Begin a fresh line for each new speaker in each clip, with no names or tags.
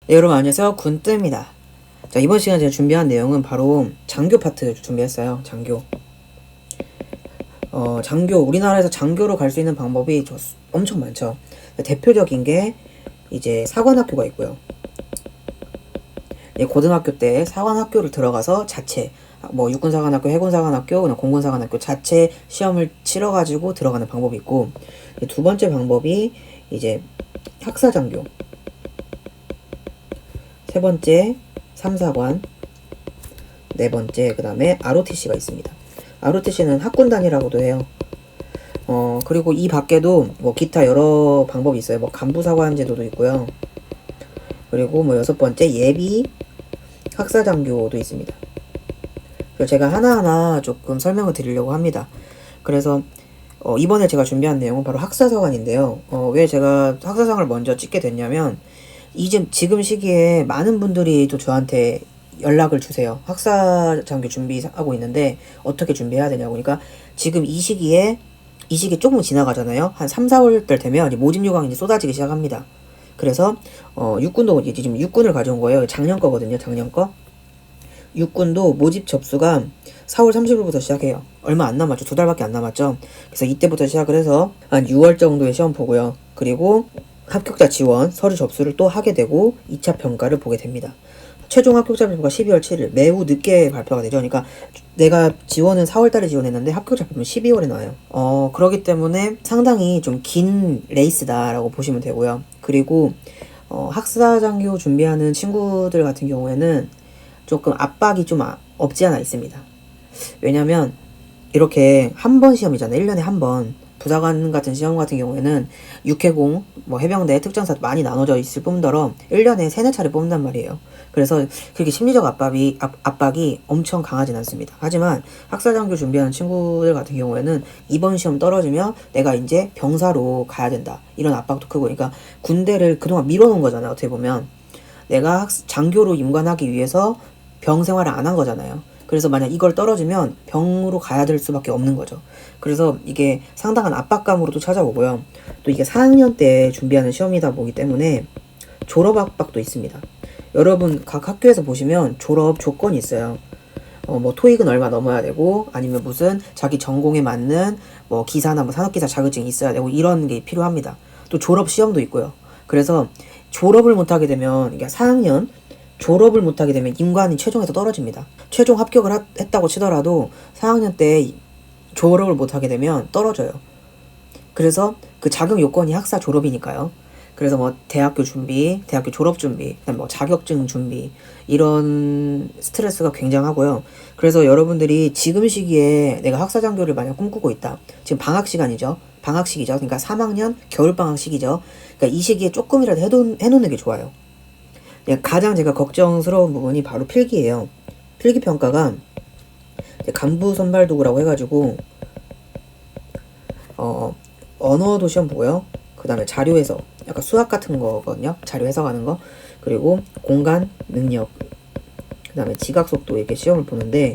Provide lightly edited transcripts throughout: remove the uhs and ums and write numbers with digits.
네, 여러분 안녕하세요. 군뜨입니다. 자, 이번 시간에 제가 준비한 내용은 바로 장교 파트 준비했어요. 장교. 장교, 우리나라에서 장교로 갈 수 있는 방법이 엄청 많죠. 대표적인 게 이제 사관학교가 있고요. 고등학교 때 사관학교를 들어가서 자체, 뭐 육군사관학교, 해군사관학교, 그냥 공군사관학교 자체 시험을 치러가지고 들어가는 방법이 있고, 두 번째 방법이 이제 학사장교, 세 번째 3사관, 네 번째 그 다음에 ROTC가 있습니다. ROTC는 학군단이라고도 해요. 그리고 이 밖에도 뭐 기타 여러 방법이 있어요. 뭐 간부사관 제도도 있고요. 그리고 뭐 여섯 번째 예비 학사장교도 있습니다. 그래서 제가 하나하나 조금 설명을 드리려고 합니다. 그래서 이번에 제가 준비한 내용은 바로 학사사관인데요. 왜 제가 학사상을 먼저 찍게 됐냐면 지금 시기에 많은 분들이 또 저한테 연락을 주세요. 학사장교 준비하고 있는데 어떻게 준비해야 되냐고. 그러니까 지금 이 시기에 조금 지나가잖아요. 한 3, 4월 달 되면 모집 요강이 이제 쏟아지기 시작합니다. 그래서 육군도 이제 지금 육군을 가져온 거예요. 작년 거거든요. 작년 거. 육군도 모집 접수가 4월 30일부터 시작해요. 얼마 안 남았죠. 2달밖에 안 남았죠. 그래서 이때부터 시작을 해서 한 6월 정도에 시험 보고요. 그리고 합격자 지원 서류 접수를 또 하게 되고 2차 평가를 보게 됩니다. 최종 합격자 발표가 12월 7일 매우 늦게 발표가 되죠. 그러니까 내가 지원은 4월 달에 지원했는데 합격자 발표는 12월에 나와요. 그러기 때문에 상당히 좀 긴 레이스다라고 보시면 되고요. 그리고 학사장교 준비하는 친구들 같은 경우에는 조금 압박이 좀 없지 않아 있습니다. 왜냐면 이렇게 한 번 시험이잖아요. 1년에 한 번. 부사관 같은 시험 같은 경우에는 육해공, 뭐 해병대, 특전사 많이 나눠져 있을 뿐더러 1년에 3-4차례 뽑는단 말이에요. 그래서 그렇게 심리적 압박이 엄청 강하진 않습니다. 하지만 학사장교 준비하는 친구들 같은 경우에는 이번 시험 떨어지면 내가 이제 병사로 가야 된다. 이런 압박도 크고, 그러니까 군대를 그동안 밀어놓은 거잖아요. 어떻게 보면. 내가 장교로 임관하기 위해서 병 생활을 안 한 거잖아요. 그래서 만약 이걸 떨어지면 병으로 가야 될 수밖에 없는 거죠. 그래서 이게 상당한 압박감으로도 찾아오고요. 또 이게 4학년 때 준비하는 시험이다 보기 때문에 졸업 압박도 있습니다. 여러분 각 학교에서 보시면 졸업 조건이 있어요. 뭐 토익은 얼마 넘어야 되고, 아니면 무슨 자기 전공에 맞는 뭐 기사나 뭐 산업기사 자격증이 있어야 되고, 이런 게 필요합니다. 또 졸업 시험도 있고요. 그래서 졸업을 못하게 되면, 그러니까 4학년 졸업을 못하게 되면 임관이 최종에서 떨어집니다. 최종 합격을 했다고 치더라도 4학년 때 졸업을 못하게 되면 떨어져요. 그래서 그 자격 요건이 학사 졸업이니까요. 그래서 뭐 대학교 준비, 대학교 졸업 준비, 뭐 자격증 준비, 이런 스트레스가 굉장하고요. 그래서 여러분들이 지금 시기에 내가 학사장교를 만약 꿈꾸고 있다. 지금 방학 시간이죠. 방학시기죠. 그러니까 3학년 겨울방학 시기죠. 그러니까 이 시기에 조금이라도 해놓는 게 좋아요. 가장 제가 걱정스러운 부분이 바로 필기예요. 필기 평가가 간부 선발 도구라고 해가지고 언어도 시험 보고요. 그 다음에 자료 해석, 약간 수학 같은 거거든요. 자료 해석하는 거. 그리고 공간 능력, 그 다음에 지각 속도, 이렇게 시험을 보는데,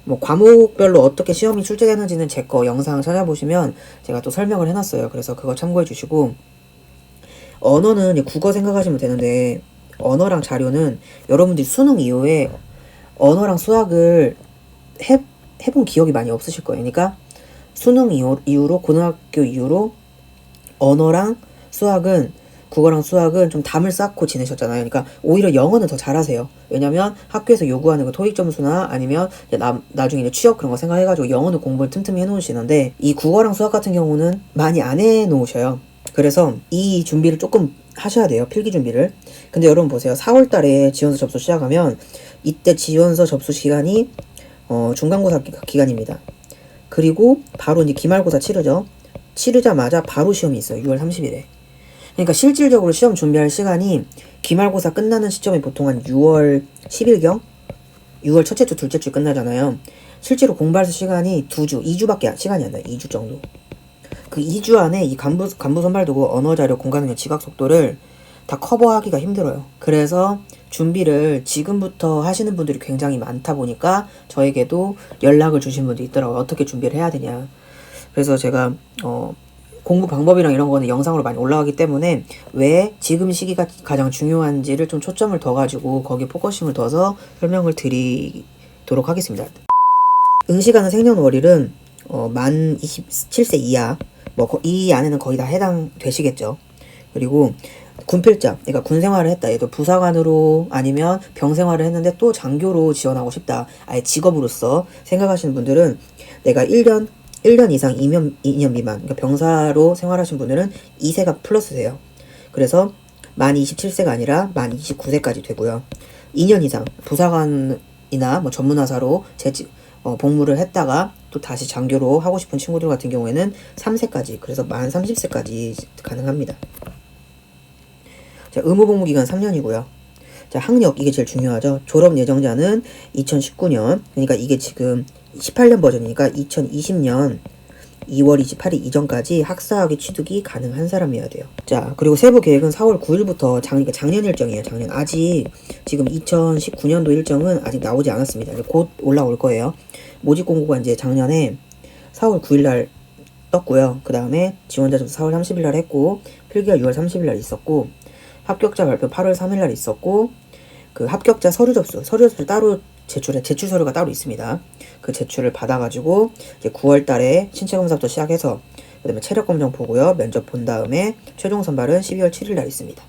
뭐 과목별로 어떻게 시험이 출제되는지는 제 거 영상 찾아보시면 제가 또 설명을 해놨어요. 그래서 그거 참고해 주시고, 언어는 국어 생각하시면 되는데, 언어랑 자료는 여러분들이 수능 이후에 언어랑 수학을 해본 기억이 많이 없으실 거예요. 그러니까 수능 이후로, 고등학교 이후로 언어랑 수학은, 국어랑 수학은 좀 담을 쌓고 지내셨잖아요. 그러니까 오히려 영어는 더 잘하세요. 왜냐면 학교에서 요구하는 그 토익 점수나 아니면 나중에 이제 취업 그런 거 생각해가지고 영어는 공부를 틈틈이 해놓으시는데, 이 국어랑 수학 같은 경우는 많이 안 해놓으셔요. 그래서 이 준비를 조금 하셔야 돼요. 필기 준비를. 근데 여러분 보세요. 4월 달에 지원서 접수 시작하면 이때 지원서 접수 시간이 중간고사 기간입니다. 그리고 바로 이제 기말고사 치르죠. 치르자마자 바로 시험이 있어요. 6월 30일에. 그러니까 실질적으로 시험 준비할 시간이 기말고사 끝나는 시점이 보통 한 6월 10일경? 6월 첫째 주, 둘째 주 끝나잖아요. 실제로 공부할 시간이 2주밖에 시간이 안 나요. 2주 정도. 그 2주 안에 이 간부 선발 도구, 언어 자료, 공간 능력, 지각 속도를 다 커버하기가 힘들어요. 그래서 준비를 지금부터 하시는 분들이 굉장히 많다 보니까 저에게도 연락을 주신 분들이 있더라고요. 어떻게 준비를 해야 되냐. 그래서 제가 공부 방법이랑 이런 거는 영상으로 많이 올라가기 때문에 왜 지금 시기가 가장 중요한지를 좀 초점을 둬 가지고 거기에 포커싱을 둬서 설명을 드리도록 하겠습니다. 응시가는 생년월일은 만 27세 이하, 이 안에는 거의 다 해당되시겠죠. 그리고 군필자, 그러니까 군 생활을 했다. 얘도 부사관으로 아니면 병 생활을 했는데 또 장교로 지원하고 싶다. 아예 직업으로서 생각하시는 분들은 내가 1년 이상 2년 미만, 그러니까 병사로 생활하신 분들은 2세가 플러스세요. 그래서 만 27세가 아니라 만 29세까지 되고요. 2년 이상 부사관이나 전문화사로 복무를 했다가 또 다시 장교로 하고 싶은 친구들 같은 경우에는 3세까지, 그래서 만 30세까지 가능합니다. 자, 의무복무기간 3년이고요. 자, 학력, 이게 제일 중요하죠. 졸업 예정자는 2019년, 그러니까 이게 지금 18년 버전이니까 2020년 2월 28일 이전까지 학사학위 취득이 가능한 사람이어야 돼요. 자, 그리고 세부 계획은 4월 9일부터 그러니까 작년 일정이에요. 작년. 아직 지금 2019년도 일정은 아직 나오지 않았습니다. 곧 올라올 거예요. 모집 공고가 이제 작년에 4월 9일 날 떴고요. 그 다음에 지원자 접수 4월 30일 날 했고, 필기가 6월 30일 날 있었고, 합격자 발표 8월 3일 날 있었고, 그 합격자 서류 접수를 따로 제출 서류가 따로 있습니다. 그 제출을 받아가지고 이제 9월 달에 신체 검사부터 시작해서 그다음에 체력 검정 보고요. 면접 본 다음에 최종 선발은 12월 7일 날 있습니다.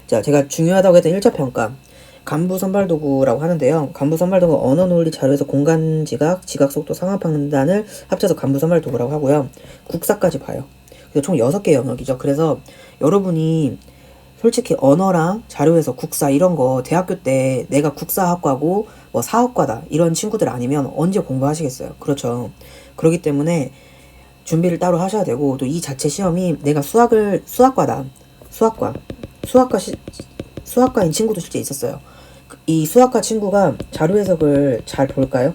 자, 제가 중요하다고 했던 1차 평가. 간부 선발 도구라고 하는데요. 간부 선발 도구 언어 논리 자료에서 공간 지각, 지각 속도 상하 판단을 합쳐서 간부 선발 도구라고 하고요. 국사까지 봐요. 그래서 총 6개 영역이죠. 그래서 여러분이 솔직히 언어랑 자료에서 국사 이런 거 대학교 때 내가 국사학과고 사학과다 이런 친구들 아니면 언제 공부하시겠어요. 그렇죠. 그렇기 때문에 준비를 따로 하셔야 되고, 또 이 자체 시험이 내가 수학과다. 수학과인 친구도 실제 있었어요. 이 수학과 친구가 자료 해석을 잘 볼까요?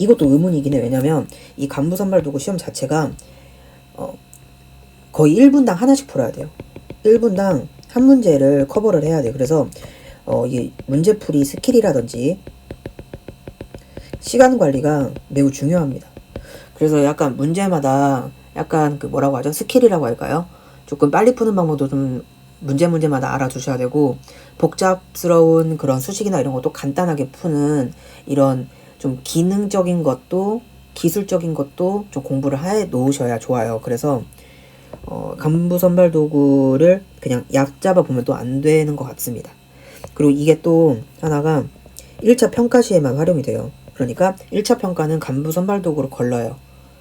이것도 의문이긴 해. 왜냐면 이 간부 선발 도구 시험 자체가 거의 1분당 하나씩 풀어야 돼요. 1분당 한 문제를 커버를 해야 돼요. 그래서 이게 문제풀이 스킬이라든지 시간 관리가 매우 중요합니다. 그래서 약간 문제마다 약간 뭐라고 하죠? 스킬이라고 할까요? 조금 빨리 푸는 방법도 좀 문제마다 알아두셔야 되고, 복잡스러운 그런 수식이나 이런 것도 간단하게 푸는 이런 좀 기능적인 것도 기술적인 것도 좀 공부를 해 놓으셔야 좋아요. 그래서 간부 선발 도구를 그냥 약 잡아 보면 또 안 되는 것 같습니다. 그리고 이게 또 하나가 1차 평가 시에만 활용이 돼요. 그러니까 1차 평가는 간부 선발 도구로 걸러요.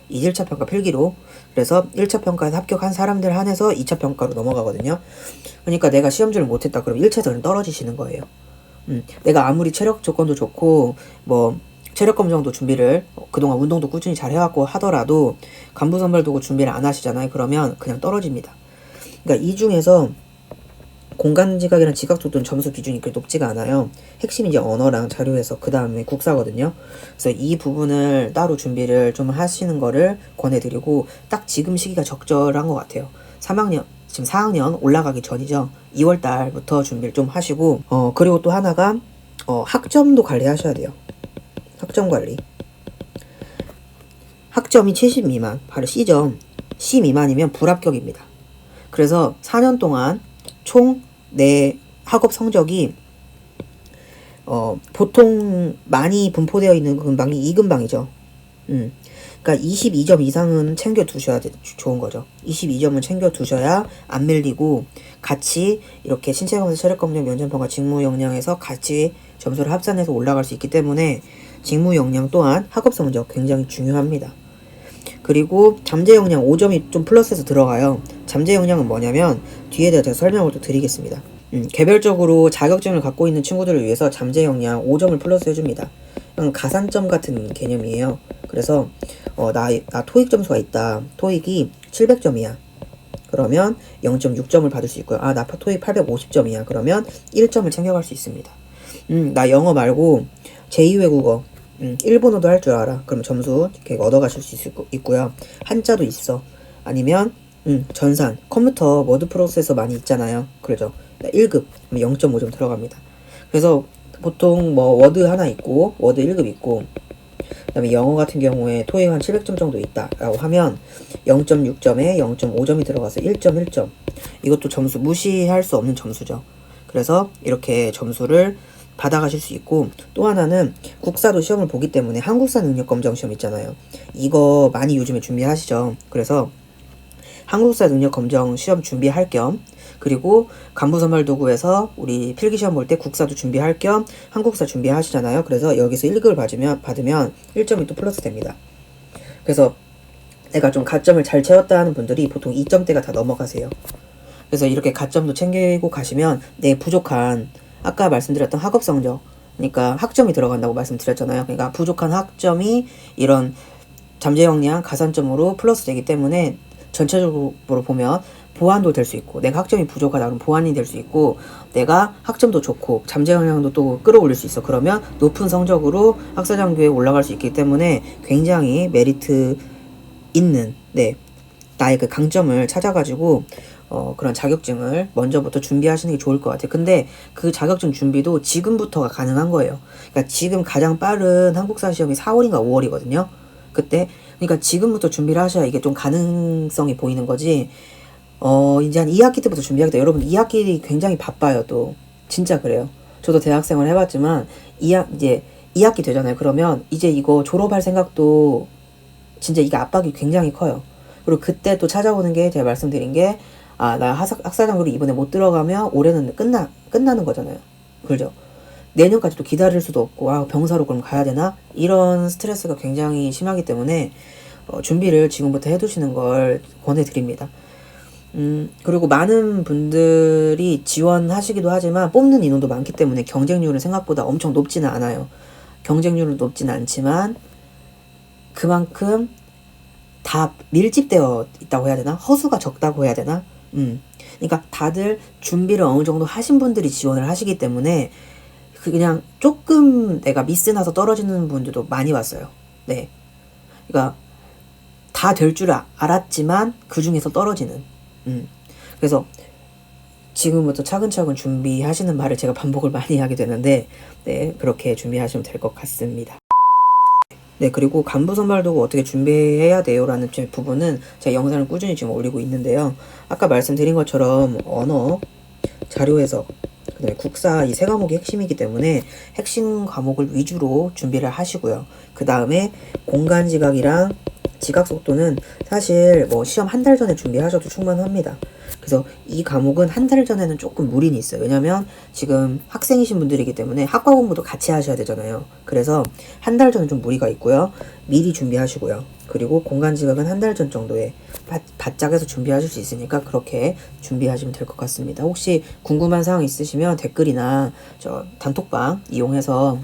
이 1차 평가 필기로. 그래서 1차 평가에서 합격한 사람들 한해서 2차 평가로 넘어가거든요. 그러니까 내가 시험지를 못했다 그럼 1차에서 그냥 떨어지시는 거예요. 내가 아무리 체력 조건도 좋고 체력 검정도 준비를 그동안 운동도 꾸준히 잘 해왔고 하더라도 간부 선발 도구 준비를 안 하시잖아요. 그러면 그냥 떨어집니다. 그러니까 이 중에서 공간 지각이랑 지각 속도는 점수 기준이 그렇게 높지가 않아요. 핵심이 이제 언어랑 자료 해석, 그 다음에 국사거든요. 그래서 이 부분을 따로 준비를 좀 하시는 거를 권해드리고, 딱 지금 시기가 적절한 것 같아요. 3학년, 지금 4학년 올라가기 전이죠. 2월 달부터 준비를 좀 하시고, 그리고 또 하나가 학점도 관리하셔야 돼요. 학점 관리. 학점이 70 미만, 바로 C점. C 미만이면 불합격입니다. 그래서 4년 동안 총 내 학업 성적이 보통 많이 분포되어 있는 근방이 2근방이죠. 그러니까 22점 이상은 챙겨 두셔야 좋은 거죠. 22점은 챙겨 두셔야 안 밀리고, 같이 이렇게 신체검사, 체력검정, 면접평가, 직무 역량에서 같이 점수를 합산해서 올라갈 수 있기 때문에 직무 역량 또한 학업 성적 굉장히 중요합니다. 그리고 잠재 역량 5점이 좀 플러스해서 들어가요. 잠재 역량은 뭐냐면 뒤에 대해서 제가 설명을 또 드리겠습니다. 개별적으로 자격증을 갖고 있는 친구들을 위해서 잠재 역량 5점을 플러스 해줍니다. 가산점 같은 개념이에요. 그래서 나 토익 점수가 있다. 토익이 700점이야. 그러면 0.6점을 받을 수 있고요. 나 토익 850점이야. 그러면 1점을 챙겨갈 수 있습니다. 나 영어 말고 제2외국어 일본어도 할 줄 알아. 그럼 점수 이렇게 얻어가실 수 있고요. 한자도 있어. 아니면 전산, 컴퓨터, 워드 프로세서 많이 있잖아요. 그러죠. 1급 0.5점 들어갑니다. 그래서 보통 워드 하나 있고 워드 1급 있고 그다음에 영어 같은 경우에 토익 한 700점 정도 있다라고 하면 0.6점에 0.5점이 들어가서 1.1점. 이것도 점수 무시할 수 없는 점수죠. 그래서 이렇게 점수를 받아가실 수 있고, 또 하나는 국사도 시험을 보기 때문에 한국사 능력검정 시험 있잖아요. 이거 많이 요즘에 준비하시죠. 그래서 한국사 능력검정 시험 준비할 겸, 그리고 간부선발도구에서 우리 필기시험 볼 때 국사도 준비할 겸 한국사 준비하시잖아요. 그래서 여기서 1급을 받으면 1점이 또 플러스 됩니다. 그래서 내가 좀 가점을 잘 채웠다 하는 분들이 보통 2점대가 다 넘어가세요. 그래서 이렇게 가점도 챙기고 가시면 내 부족한, 아까 말씀드렸던 학업 성적, 그러니까 학점이 들어간다고 말씀드렸잖아요. 그러니까 부족한 학점이 이런 잠재 역량 가산점으로 플러스 되기 때문에 전체적으로 보면 보완도 될 수 있고, 내가 학점이 부족하다 그러면 보완이 될 수 있고, 내가 학점도 좋고 잠재 역량도 또 끌어올릴 수 있어. 그러면 높은 성적으로 학사장교에 올라갈 수 있기 때문에 굉장히 메리트 있는, 나의 그 강점을 찾아가지고 그런 자격증을 먼저부터 준비하시는 게 좋을 것 같아요. 근데 그 자격증 준비도 지금부터가 가능한 거예요. 그러니까 지금 가장 빠른 한국사 시험이 4월인가 5월이거든요. 그러니까 지금부터 준비를 하셔야 이게 좀 가능성이 보이는 거지. 이제 한 2학기 때부터 준비하겠다. 여러분 2학기 굉장히 바빠요. 또 진짜 그래요. 저도 대학생활 해봤지만 이제 2학기 되잖아요. 그러면 이제 이거 졸업할 생각도 진짜 이게 압박이 굉장히 커요. 그리고 그때 또 찾아오는 게 제가 말씀드린 게, 나 학사장교를 이번에 못 들어가면 올해는 끝나는 거잖아요. 그죠? 내년까지 또 기다릴 수도 없고, 병사로 그럼 가야 되나? 이런 스트레스가 굉장히 심하기 때문에 준비를 지금부터 해두시는 걸 권해드립니다. 그리고 많은 분들이 지원하시기도 하지만 뽑는 인원도 많기 때문에 경쟁률은 생각보다 엄청 높지는 않아요. 경쟁률은 높지는 않지만 그만큼 다 밀집되어 있다고 해야 되나? 허수가 적다고 해야 되나? 그러니까 다들 준비를 어느 정도 하신 분들이 지원을 하시기 때문에 그냥 조금 내가 미스 나서 떨어지는 분들도 많이 왔어요. 네. 그러니까 다 될 줄 알았지만 그 중에서 떨어지는. 그래서 지금부터 차근차근 준비하시는 말을 제가 반복을 많이 하게 되는데, 그렇게 준비하시면 될 것 같습니다. 그리고 간부선발도구 어떻게 준비해야 돼요? 라는 부분은 제가 영상을 꾸준히 지금 올리고 있는데요. 아까 말씀드린 것처럼 언어, 자료 해석, 그다음에 국사 이 세 과목이 핵심이기 때문에 핵심 과목을 위주로 준비를 하시고요. 그 다음에 공간 지각이랑 지각 속도는 사실 시험 한 달 전에 준비하셔도 충분합니다. 그래서 이 과목은 한 달 전에는 조금 무리는 있어요. 왜냐면 지금 학생이신 분들이기 때문에 학과 공부도 같이 하셔야 되잖아요. 그래서 한 달 전은 좀 무리가 있고요. 미리 준비하시고요. 그리고 공간 지각은 한 달 전 정도에 바짝 해서 준비하실 수 있으니까 그렇게 준비하시면 될 것 같습니다. 혹시 궁금한 사항 있으시면 댓글이나 저 단톡방 이용해서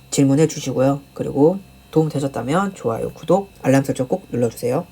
질문해 주시고요. 그리고 도움 되셨다면 좋아요, 구독, 알람 설정 꼭 눌러주세요.